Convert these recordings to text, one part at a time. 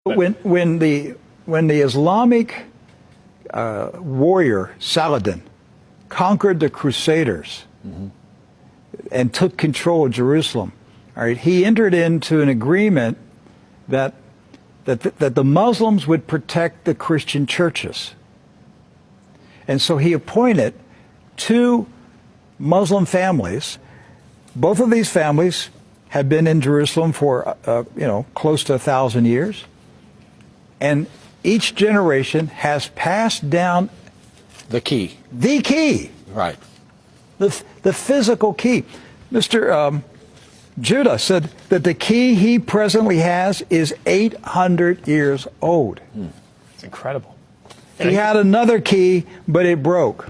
When the Islamic warrior Saladin conquered the Crusaders and took control of Jerusalem, all right, he entered into an agreement that the Muslims would protect the Christian churches. And so he appointed two Muslim families. Both of these families have been in Jerusalem for, close to 1,000 years. And each generation has passed down the key. The key. Right. The physical key. Mr. Judah said that the key he presently has is 800 years old. It's incredible. He had another key, but it broke.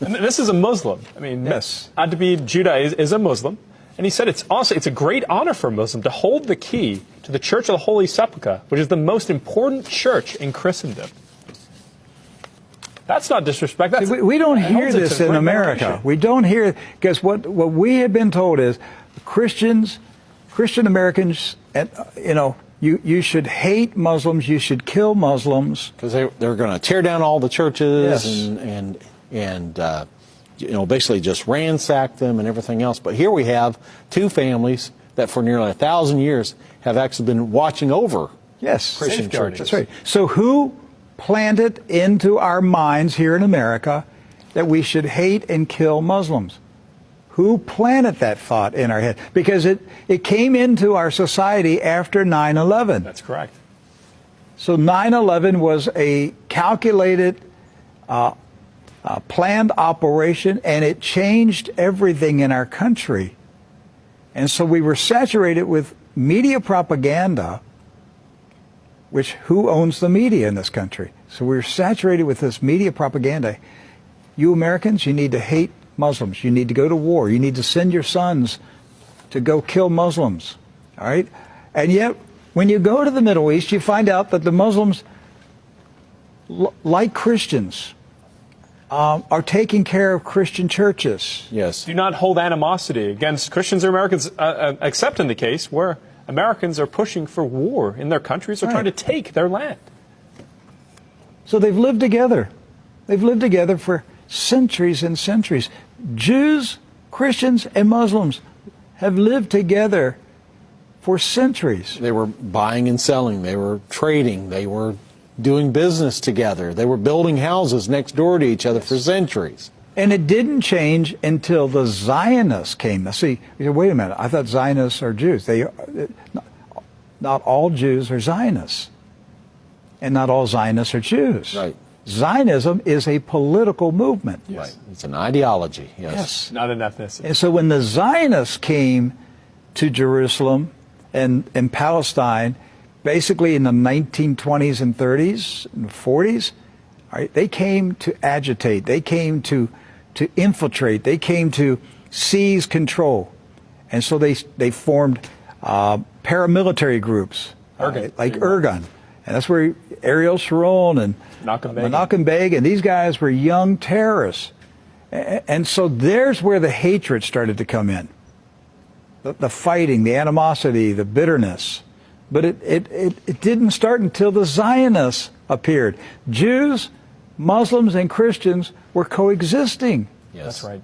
And this is a Muslim. I mean, yes. Adnabi Judah is a Muslim. And he said it's a great honor for a Muslim to hold the key to the Church of the Holy Sepulchre, which is the most important church in Christendom. That's not disrespect. We don't hear this in America. We don't hear, because what we have been told is Christian Americans, you should hate Muslims, you should kill Muslims. Because they're going to tear down all the churches and basically just ransack them and everything else. But here we have two families that for nearly 1,000 years have actually been watching over Christian churches. That's right. So who planted into our minds here in America that we should hate and kill Muslims? Who planted that thought in our head? Because it came into our society after 9/11. That's correct. So 9/11 was a calculated, planned operation, and it changed everything in our country. And so we were saturated with media propaganda, which who owns the media in this country? So we were saturated with this media propaganda. You Americans, you need to hate Muslims. You need to go to war. You need to send your sons to go kill Muslims. All right? And yet, when you go to the Middle East, you find out that the Muslims, like Christians, are taking care of Christian churches. Yes. Do not hold animosity against Christians or Americans, except in the case where Americans are pushing for war in their countries or trying to take their land. So they've lived together. They've lived together for centuries and centuries. Jews, Christians, and Muslims have lived together for centuries. They were buying and selling. They were trading. They were doing business together. They were building houses next door to each other for centuries. And it didn't change until the Zionists came. Now, see, wait a minute. I thought Zionists are Jews. Not all Jews are Zionists. And not all Zionists are Jews. Right. Zionism is a political movement. Yes. Right. It's an ideology. Yes. Not an ethnicity. And so when the Zionists came to Jerusalem and Palestine, basically in the 1920s and 30s and 40s, right, they came to agitate. They came to infiltrate. They came to seize control. And so they formed paramilitary groups, like Irgun. And that's where Ariel Sharon and Menachem Begin, and these guys were young terrorists. And so there's where the hatred started to come in. The fighting, the animosity, the bitterness. But it didn't start until the Zionists appeared. Jews, Muslims, and Christians were coexisting. Yes. That's right.